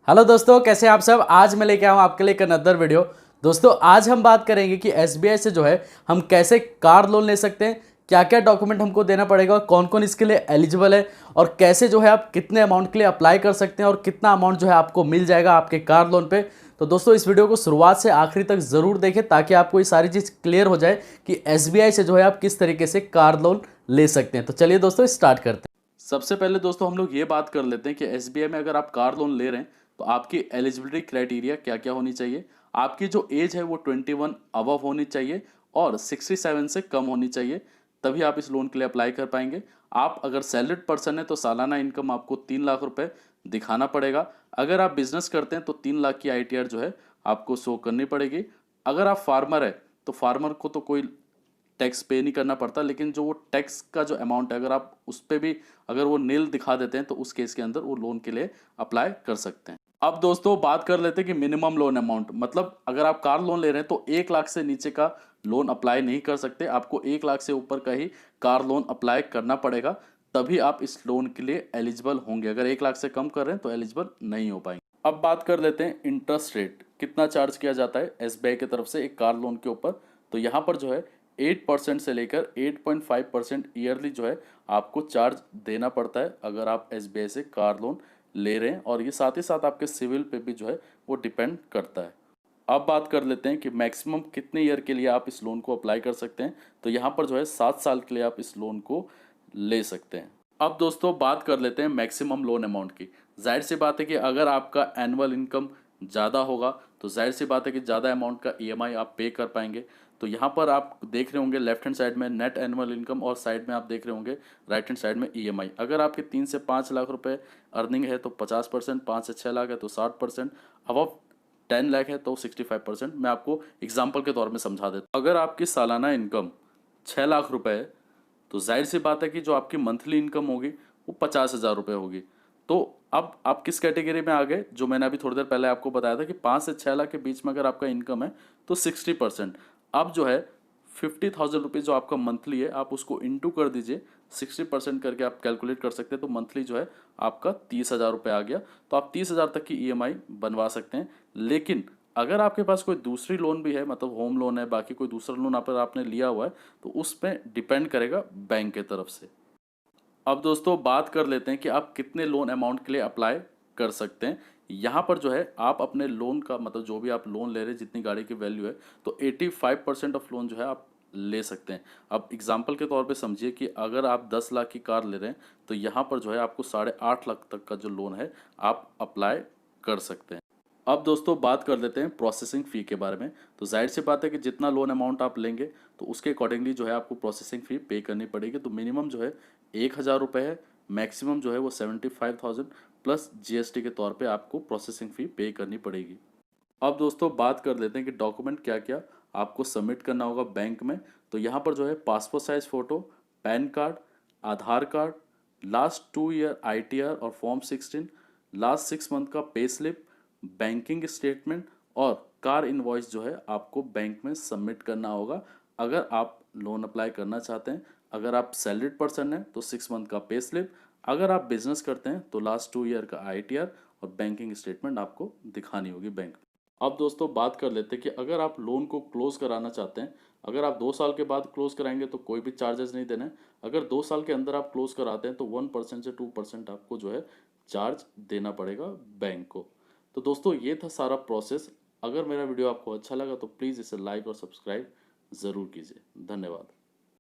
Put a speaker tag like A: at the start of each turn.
A: Hello दोस्तों, कैसे हैं आप सब। आज मैं लेके आया हूँ आपके लिए एक अनदर वीडियो। दोस्तों आज हम बात करेंगे कि एसबीआई से जो है हम कैसे कार लोन ले सकते हैं, क्या क्या डॉक्यूमेंट हमको देना पड़ेगा, कौन कौन इसके लिए एलिजिबल है और कैसे जो है आप कितने अमाउंट के लिए अप्लाई कर सकते हैं और कितना अमाउंट जो है आपको मिल जाएगा आपके कार लोन पे। तो दोस्तों इस वीडियो को शुरुआत से आखिरी तक ज़रूर देखें ताकि आपको ये सारी चीज़ क्लियर हो जाए कि एसबीआई से जो है आप किस तरीके से कार लोन ले सकते हैं। तो चलिए दोस्तों स्टार्ट करते हैं। सबसे पहले दोस्तों हम लोग ये बात कर लेते हैं कि एसबीआई में अगर आप कार लोन ले रहे हैं तो आपकी एलिजिबिलिटी क्राइटेरिया क्या क्या होनी चाहिए। आपकी जो एज है वो 21 अबव होनी चाहिए और 67 से कम होनी चाहिए, तभी आप इस लोन के लिए अप्लाई कर पाएंगे। आप अगर सैलरीड पर्सन है तो सालाना इनकम आपको 3 लाख रुपए दिखाना पड़ेगा। अगर आप बिजनेस करते हैं तो 3 लाख की आईटीआर जो है आपको शो करनी पड़ेगी। अगर आप फार्मर है तो फार्मर को तो कोई टैक्स पे नहीं करना पड़ता, लेकिन जो वो टैक्स का जो अमाउंट है अगर आप उस पर भी अगर वो नील दिखा देते हैं तो उस केस के अंदर वो लोन के लिए अप्लाई कर सकते हैं। अब दोस्तों बात कर लेते हैं कि मिनिमम लोन अमाउंट, मतलब अगर आप कार लोन ले रहे हैं तो 1 लाख से नीचे का लोन अप्लाई नहीं कर सकते। आपको 1 लाख से ऊपर का ही कार लोन अप्लाई करना पड़ेगा, तभी आप इस लोन के लिए एलिजिबल होंगे। अगर 1 लाख से कम कर रहे हैं तो एलिजिबल नहीं हो पाएंगे। अब बात कर लेते हैं इंटरेस्ट रेट कितना चार्ज किया जाता है एसबीआई की तरफ से एक कार लोन के ऊपर। तो यहाँ पर जो है 8% से लेकर 8.5% ईयरली जो है आपको चार्ज देना पड़ता है अगर आप एसबीआई से कार लोन ले रहे हैं, और ये साथ ही साथ आपके सिविल पे भी जो है वो डिपेंड करता है। अब बात कर लेते हैं कि मैक्सिमम कितने ईयर के लिए आप इस लोन को अप्लाई कर सकते हैं। तो यहाँ पर जो है 7 साल के लिए आप इस लोन को ले सकते हैं। अब दोस्तों बात कर लेते हैं मैक्सिमम लोन अमाउंट की। जाहिर सी बात है कि अगर आपका एनुअल इनकम ज़्यादा होगा तो जाहिर सी बात है कि ज़्यादा अमाउंट का ईएमआई आप पे कर पाएंगे। तो यहाँ पर आप देख रहे होंगे लेफ्ट हैंड साइड में नेट एनुअल इनकम और साइड में आप देख रहे होंगे राइट हैंड साइड में ईएमआई। अगर आपके 3 से 5 लाख रुपए अर्निंग है तो 50%, 5 से 6 लाख है तो 60%, अब 10 लाख है तो 65%। मैं आपको एग्जाम्पल के तौर में समझा देता हूँ। अगर आपकी सालाना इनकम 6 लाख रुपए है तो जाहिर सी बात है कि जो आपकी मंथली इनकम होगी वो 50,000 रुपये होगी। तो अब आप किस कैटेगरी में आ गए, जो मैंने अभी थोड़ी देर पहले आपको बताया था कि 5 से 6 लाख के बीच में अगर आपका इनकम है तो 60%। अब जो है 50,000 रुपीज़ जो आपका मंथली है आप उसको इंटू कर दीजिए, 60% करके आप कैलकुलेट कर सकते हैं। तो मंथली जो है आपका 30,000 रुपये आ गया। तो आप 30,000 तक की ईएमआई बनवा सकते हैं। लेकिन अगर आपके पास कोई दूसरी लोन भी है, मतलब होम लोन है, बाकी कोई दूसरा लोन आप आपने लिया हुआ है, तो उस पर डिपेंड करेगा बैंक की तरफ से। अब दोस्तों बात कर लेते हैं कि आप कितने लोन अमाउंट के लिए अप्लाई कर सकते हैं। यहाँ पर जो है आप अपने लोन का मतलब जो भी आप लोन ले रहे हैं जितनी गाड़ी की वैल्यू है तो 85% ऑफ लोन जो है आप ले सकते हैं। अब एग्जांपल के तौर पे समझिए कि अगर आप 10 लाख की कार ले रहे हैं तो यहाँ पर जो है आपको 8.5 लाख तक का जो लोन है आप अप्लाई कर सकते हैं। अब दोस्तों बात कर लेते हैं प्रोसेसिंग फ़ी के बारे में। तो जाहिर सी बात है कि जितना लोन अमाउंट आप लेंगे तो उसके अकॉर्डिंगली जो है आपको प्रोसेसिंग फ़ी पे करनी पड़ेगी। तो मिनिमम जो है 1,000 रुपये है, मैक्सिमम जो है वो 75,000 प्लस जीएसटी के तौर पे आपको प्रोसेसिंग फ़ी पे करनी पड़ेगी। अब दोस्तों बात कर लेते हैं कि डॉक्यूमेंट क्या क्या आपको सबमिट करना होगा बैंक में। तो यहाँ पर जो है passport size photo, PAN card, Aadhaar card, last 2 year ITR और फॉर्म 16, लास्ट 6 मंथ का पे स्लिप, बैंकिंग स्टेटमेंट और कार इनवॉइस जो है आपको बैंक में सबमिट करना होगा अगर आप लोन अप्लाई करना चाहते हैं। अगर आप सैलरीड पर्सन हैं तो 6 मंथ का पे स्लिप, अगर आप बिजनेस करते हैं तो लास्ट 2 ईयर का आईटीआर और बैंकिंग स्टेटमेंट आपको दिखानी होगी बैंक में। अब दोस्तों बात कर लेते हैं कि अगर आप लोन को क्लोज कराना चाहते हैं, अगर आप 2 साल के बाद क्लोज कराएंगे तो कोई भी चार्जेस नहीं देना है। अगर 2 साल के अंदर आप क्लोज कराते हैं तो 1% से 2% आपको जो है चार्ज देना पड़ेगा बैंक को। तो दोस्तों ये था सारा प्रोसेस। अगर मेरा वीडियो आपको अच्छा लगा तो प्लीज़ इसे लाइक और सब्सक्राइब ज़रूर कीजिए। धन्यवाद।